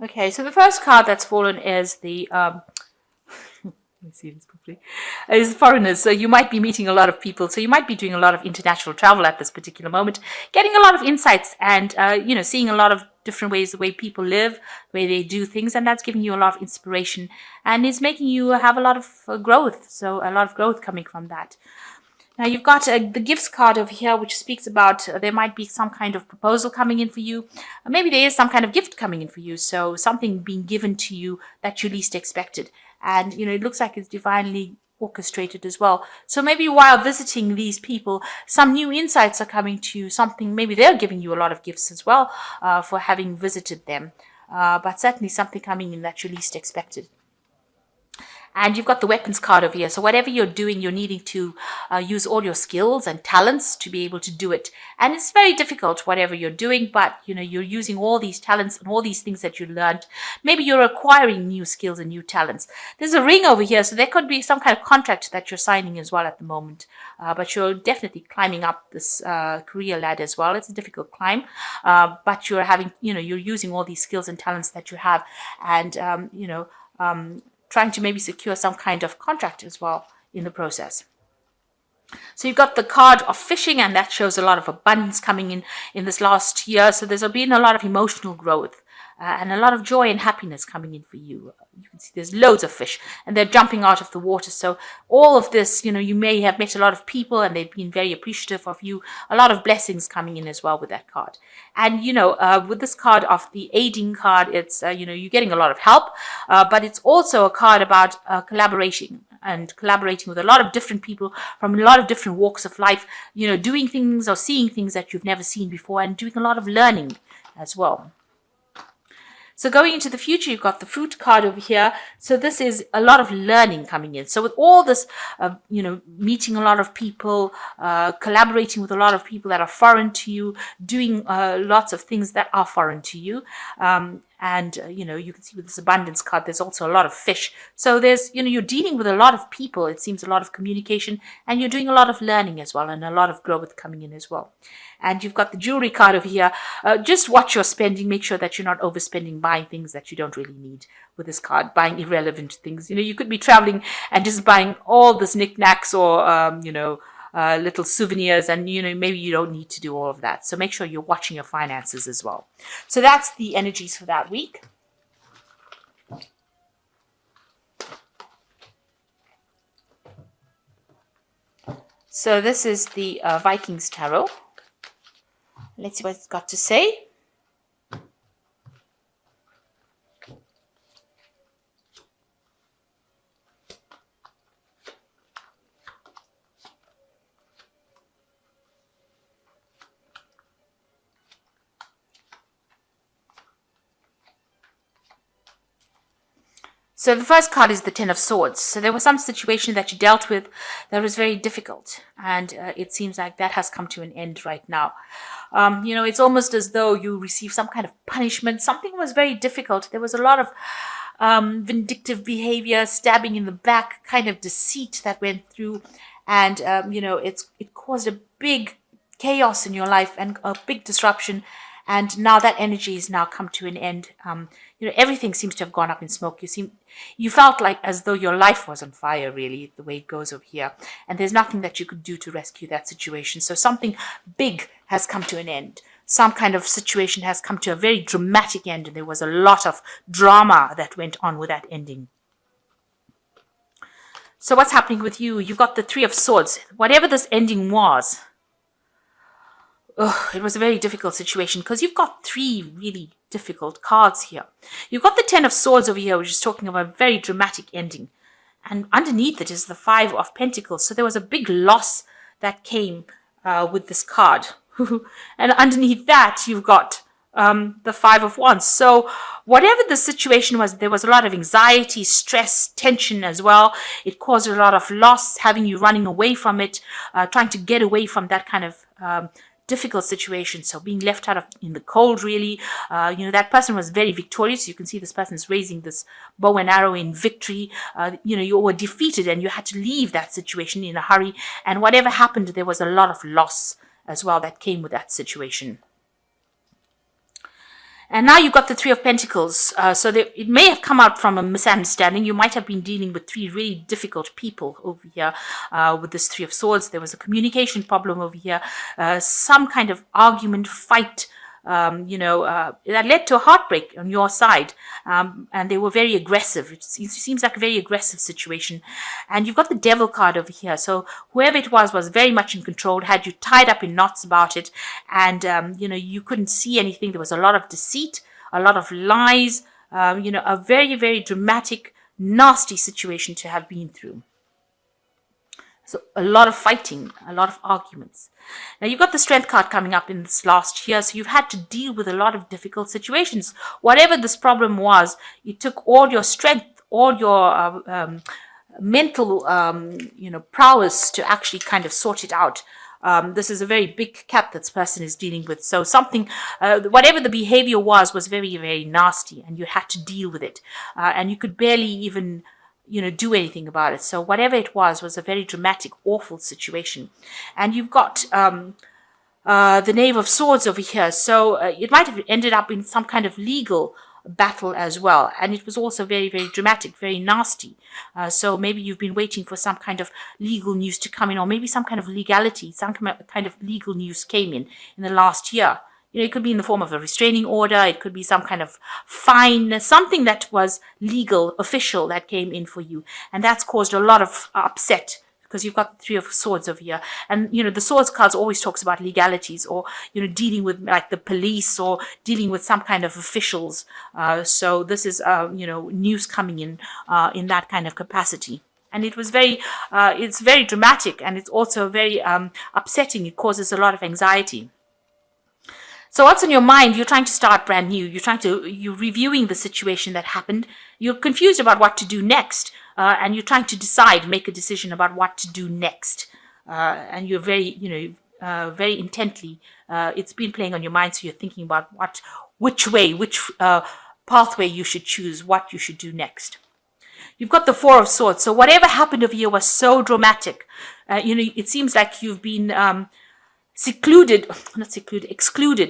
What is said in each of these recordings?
Okay, so the first card that's fallen is the let me see this properly. Is foreigners. So you might be meeting a lot of people. So you might be doing a lot of international travel at this particular moment, getting a lot of insights and, seeing a lot of different ways, the way people live, the way they do things. And that's giving you a lot of inspiration and is making you have a lot of growth. So a lot of growth coming from that. Now you've got the gifts card over here, which speaks about there might be some kind of proposal coming in for you. Maybe there is some kind of gift coming in for you. So something being given to you that you least expected. And, it looks like it's divinely orchestrated as well. So maybe while visiting these people, some new insights are coming to you. Something, maybe they're giving you a lot of gifts as well for having visited them. But certainly something coming in that you least expected. And you've got the weapons card over here. So whatever you're doing, you're needing to use all your skills and talents to be able to do it. And it's very difficult, whatever you're doing, but you're using all these talents and all these things that you learned. Maybe you're acquiring new skills and new talents. There's a ring over here, so there could be some kind of contract that you're signing as well at the moment. But you're definitely climbing up this career ladder as well. It's a difficult climb, but you're having, you're using all these skills and talents that you have, and trying to maybe secure some kind of contract as well in the process. So you've got the card of fishing, and that shows a lot of abundance coming in this last year. So there's been a lot of emotional growth and a lot of joy and happiness coming in for you. You can see there's loads of fish and they're jumping out of the water. So all of this, you may have met a lot of people and they've been very appreciative of you. A lot of blessings coming in as well with that card. And, with this card of the aiding card, it's, you're getting a lot of help, but it's also a card about collaborating and collaborating with a lot of different people from a lot of different walks of life, doing things or seeing things that you've never seen before and doing a lot of learning as well. So going into the future, you've got the fruit card over here. So this is a lot of learning coming in. So with all this, meeting a lot of people, collaborating with a lot of people that are foreign to you, doing lots of things that are foreign to you. And, you can see with this abundance card, there's also a lot of fish. So there's, you're dealing with a lot of people. It seems a lot of communication, and you're doing a lot of learning as well, and a lot of growth coming in as well. And you've got the jewelry card over here. Just watch your spending. Make sure that you're not overspending, buying things that you don't really need with this card, buying irrelevant things. You could be traveling and just buying all this knickknacks or, little souvenirs, and maybe you don't need to do all of that. So make sure you're watching your finances as well. So that's the energies for that week. So this is the Vikings Tarot. Let's see what it's got to say. So the first card is the Ten of Swords. So there was some situation that you dealt with that was very difficult. And it seems like that has come to an end right now. It's almost as though you received some kind of punishment. Something was very difficult. There was a lot of vindictive behavior, stabbing in the back, kind of deceit that went through. And, it caused a big chaos in your life and a big disruption. And now that energy has now come to an end. Everything seems to have gone up in smoke. You felt like as though your life was on fire, really, the way it goes over here. And there's nothing that you could do to rescue that situation. So something big has come to an end. Some kind of situation has come to a very dramatic end. And there was a lot of drama that went on with that ending. So what's happening with you? You've got the Three of Swords. Whatever this ending was, it was a very difficult situation because you've got three really difficult cards here. You've got the Ten of Swords over here, which is talking about a very dramatic ending. And underneath it is the Five of Pentacles. So there was a big loss that came with this card. And underneath that, you've got the Five of Wands. So whatever the situation was, there was a lot of anxiety, stress, tension as well. It caused a lot of loss, having you running away from it, trying to get away from that kind of difficult situation. So being left out in the cold, really. That person was very victorious. You can see this person is raising this bow and arrow in victory. You were defeated and you had to leave that situation in a hurry. And whatever happened, there was a lot of loss as well that came with that situation. And now you've got the Three of Pentacles. So it may have come out from a misunderstanding. You might have been dealing with three really difficult people over here with this Three of Swords. There was a communication problem over here, some kind of argument, fight, that led to a heartbreak on your side. And they were very aggressive. It seems like a very aggressive situation. And you've got the Devil card over here. So whoever it was very much in control, had you tied up in knots about it. And, you couldn't see anything. There was a lot of deceit, a lot of lies, a very, very dramatic, nasty situation to have been through. So a lot of fighting, a lot of arguments. Now you've got the Strength card coming up in this last year, so you've had to deal with a lot of difficult situations. Whatever this problem was, it took all your strength, all your mental, prowess to actually kind of sort it out. This is a very big cat that this person is dealing with. So something, whatever the behavior was very, very nasty, and you had to deal with it. And you could barely even do anything about it. So whatever it was a very dramatic, awful situation. And you've got the Knave of Swords over here. So it might have ended up in some kind of legal battle as well. And it was also very, very dramatic, very nasty. So maybe you've been waiting for some kind of legal news to come in, or maybe some kind of legality, some kind of legal news came in the last year. It could be in the form of a restraining order. It could be some kind of fine, something that was legal, official, that came in for you. And that's caused a lot of upset, because you've got the Three of Swords over here. And, the Swords cards always talks about legalities, or, dealing with like the police, or dealing with some kind of officials. So this is, news coming in that kind of capacity. And it was it's very dramatic, and it's also very upsetting. It causes a lot of anxiety. So what's on your mind? You're trying to start brand new. You're reviewing the situation that happened. You're confused about what to do next. And you're trying to make a decision about what to do next. And you're very, very intently, it's been playing on your mind. So you're thinking about which pathway you should choose, what you should do next. You've got the Four of Swords. So whatever happened over here was so dramatic. It seems like you've been, excluded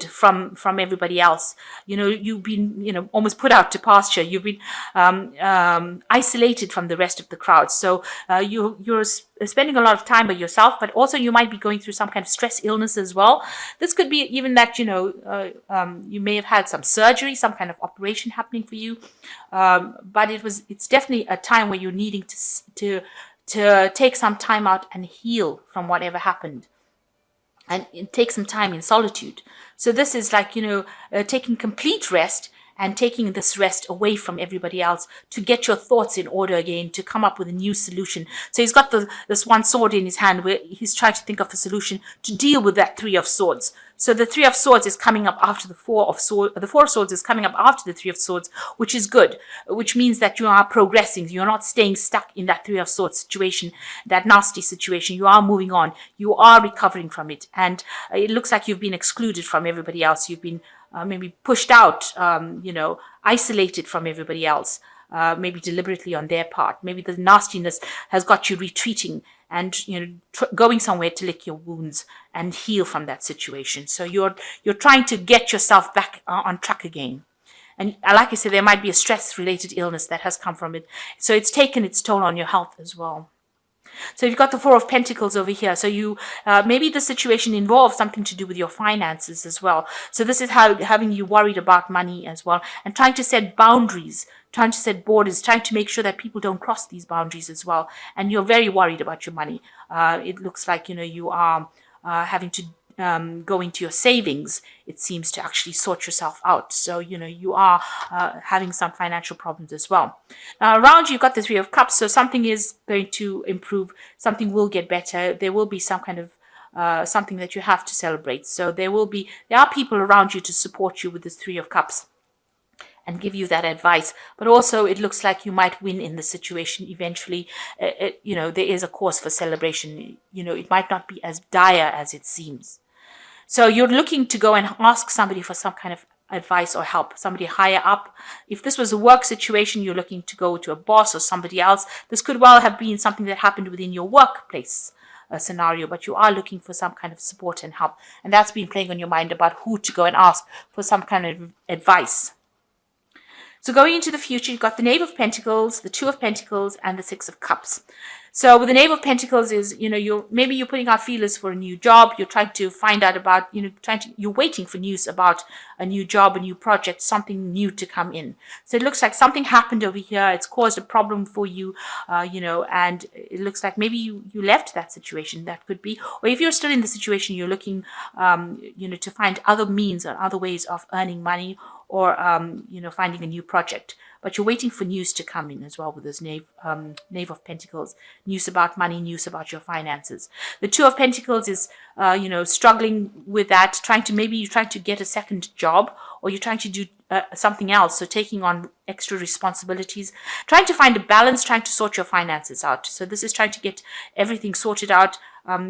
from everybody else. You've been, almost put out to pasture. You've been isolated from the rest of the crowd. So you're spending a lot of time by yourself, but also you might be going through some kind of stress illness as well. This could be even that, you may have had some surgery, some kind of operation happening for you. But it's definitely a time where you're needing to take some time out and heal from whatever happened. And take some time in solitude. So this is like, taking complete rest, and taking this rest away from everybody else to get your thoughts in order again, to come up with a new solution. So he's got this one sword in his hand, where he's trying to think of a solution to deal with that Three of Swords. So the Three of Swords is coming up after the Four of Swords. The Four of Swords is coming up after the Three of Swords, which is good, which means that you are progressing. You're not staying stuck in that Three of Swords situation, that nasty situation. You are moving on. You are recovering from it. And it looks like you've been excluded from everybody else. You've been maybe pushed out, isolated from everybody else, maybe deliberately on their part. Maybe the nastiness has got you retreating and, going somewhere to lick your wounds and heal from that situation. So you're trying to get yourself back on track again. And like I said, there might be a stress-related illness that has come from it. So it's taken its toll on your health as well. So you've got the Four of Pentacles over here. So you maybe the situation involves something to do with your finances as well. So this is having you worried about money as well, and trying to set boundaries, trying to set borders, trying to make sure that people don't cross these boundaries as well. And you're very worried about your money. It looks like you are having to go into your savings. It seems to actually sort yourself out. So, you are having some financial problems as well. Now, around you've got the Three of Cups. So something is going to improve. Something will get better. There will be some kind of something that you have to celebrate. So there are people around you to support you with this Three of Cups and give you that advice. But also it looks like you might win in the situation eventually. There is a cause for celebration. It might not be as dire as it seems. So you're looking to go and ask somebody for some kind of advice or help, somebody higher up. If this was a work situation, you're looking to go to a boss or somebody else. This could well have been something that happened within your workplace. scenario, but you are looking for some kind of support and help. And that's been playing on your mind about who to go and ask for some kind of advice. So going into the future, you've got the Knave of Pentacles, the Two of Pentacles, and the Six of Cups. So with the Knave of Pentacles is, maybe you're putting out feelers for a new job. You're trying to find out about, you're waiting for news about a new job, a new project, something new to come in. So it looks like something happened over here. It's caused a problem for you, and it looks like maybe you left that situation. That could be, or if you're still in the situation, you're looking, to find other means or other ways of earning money, or finding a new project. But you're waiting for news to come in as well with this Knave of Pentacles. News about money, news about your finances. The Two of Pentacles is, struggling with that, maybe you're trying to get a second job, or you're trying to do something else. So taking on extra responsibilities, trying to find a balance, trying to sort your finances out. So this is trying to get everything sorted out,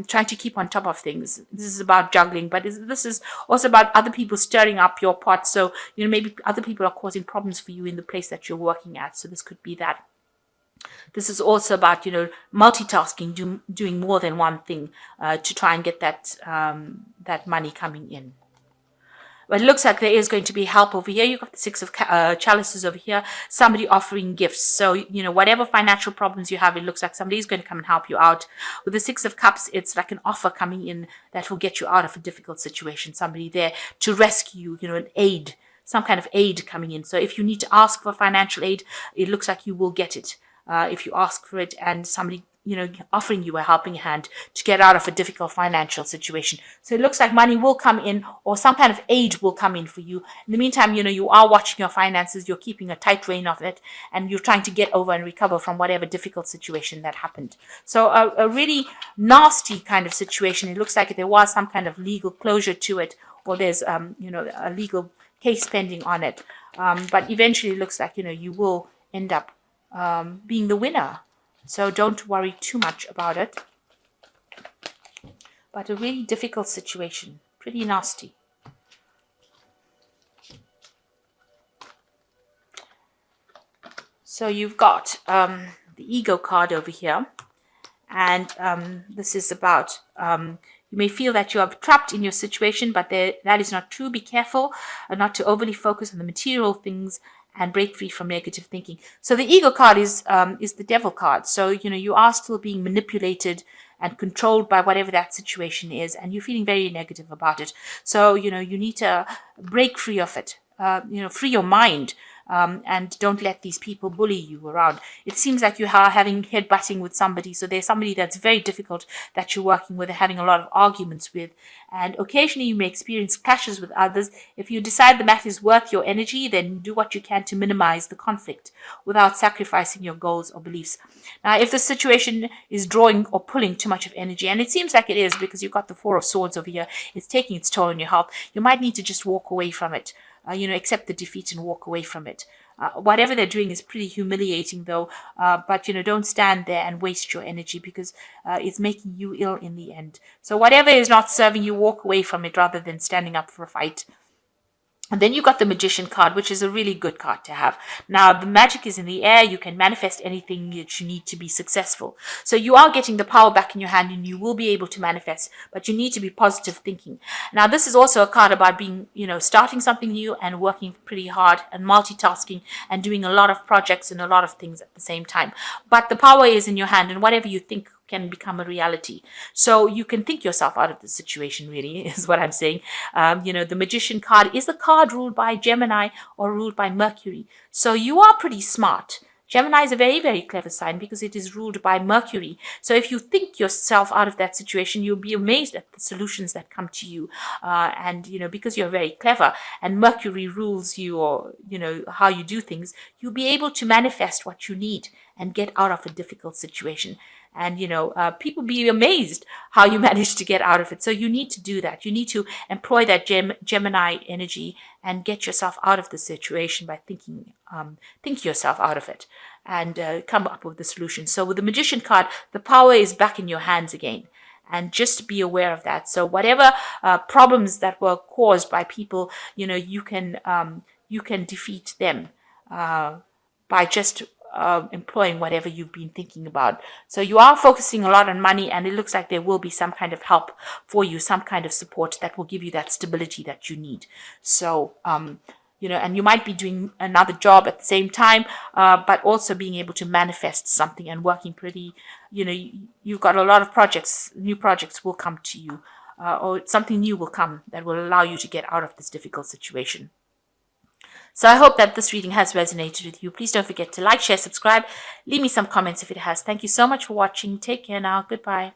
trying to keep on top of things. This is about juggling, but this is also about other people stirring up your pot. So, maybe other people are causing problems for you in the place that you're working at. So this could be that. This is also about, multitasking, doing more than one thing to try and get that money coming in. But it looks like there is going to be help over here. You've got the Six of Chalices over here. Somebody offering gifts. So, whatever financial problems you have, it looks like somebody's going to come and help you out. With the Six of Cups, it's like an offer coming in that will get you out of a difficult situation. Somebody there to rescue you, an aid, some kind of aid coming in. So if you need to ask for financial aid, it looks like you will get it if you ask for it, and somebody offering you a helping hand to get out of a difficult financial situation. So it looks like money will come in, or some kind of aid will come in for you. In the meantime, you are watching your finances, you're keeping a tight rein of it, and you're trying to get over and recover from whatever difficult situation that happened. So a really nasty kind of situation. It looks like there was some kind of legal closure to it, or there's, a legal case pending on it. But eventually it looks like, you will end up being the winner. So don't worry too much about it. But a really difficult situation. Pretty nasty. So you've got the Ego card over here. And this is about, you may feel that you are trapped in your situation, but that is not true. Be careful not to overly focus on the material things and break free from negative thinking. So the Ego card is the Devil card. So, you are still being manipulated and controlled by whatever that situation is, and you're feeling very negative about it. So, you need to break free of it, free your mind. And don't let these people bully you around. It seems like you are having headbutting with somebody. So there's somebody that's very difficult that you're working with, having a lot of arguments with. And occasionally you may experience clashes with others. If you decide the matter is worth your energy, then do what you can to minimize the conflict without sacrificing your goals or beliefs. Now, if the situation is drawing or pulling too much of energy, and it seems like it is because you've got the Four of Swords over here, it's taking its toll on your health, you might need to just walk away from it. Accept the defeat and walk away from it. Whatever they're doing is pretty humiliating, though. But, don't stand there and waste your energy, because it's making you ill in the end. So whatever is not serving you, walk away from it rather than standing up for a fight. And then you got the Magician card, which is a really good card to have. Now, the magic is in the air. You can manifest anything that you need to be successful. So you are getting the power back in your hand, and you will be able to manifest, but you need to be positive thinking. Now, this is also a card about being, starting something new and working pretty hard and multitasking and doing a lot of projects and a lot of things at the same time. But the power is in your hand, and whatever you think can become a reality. So you can think yourself out of the situation, really, is what I'm saying. The Magician card is a card ruled by Gemini or ruled by Mercury. So you are pretty smart. Gemini is a very, very clever sign because it is ruled by Mercury. So if you think yourself out of that situation, you'll be amazed at the solutions that come to you. Because you're very clever and Mercury rules you, or, how you do things, you'll be able to manifest what you need and get out of a difficult situation. And, people be amazed how you manage to get out of it. So you need to do that. You need to employ that Gemini energy and get yourself out of the situation by thinking yourself out of it and come up with the solution. So with the Magician card, the power is back in your hands again. And just be aware of that. So whatever problems that were caused by people, you can defeat them by just employing whatever you've been thinking about. So you are focusing a lot on money, and it looks like there will be some kind of help for you, some kind of support that will give you that stability that you need. So, and you might be doing another job at the same time, but also being able to manifest something and working pretty, you've got a lot of projects, new projects will come to you, or something new will come that will allow you to get out of this difficult situation. So I hope that this reading has resonated with you. Please don't forget to like, share, subscribe. Leave me some comments if it has. Thank you so much for watching. Take care now. Goodbye.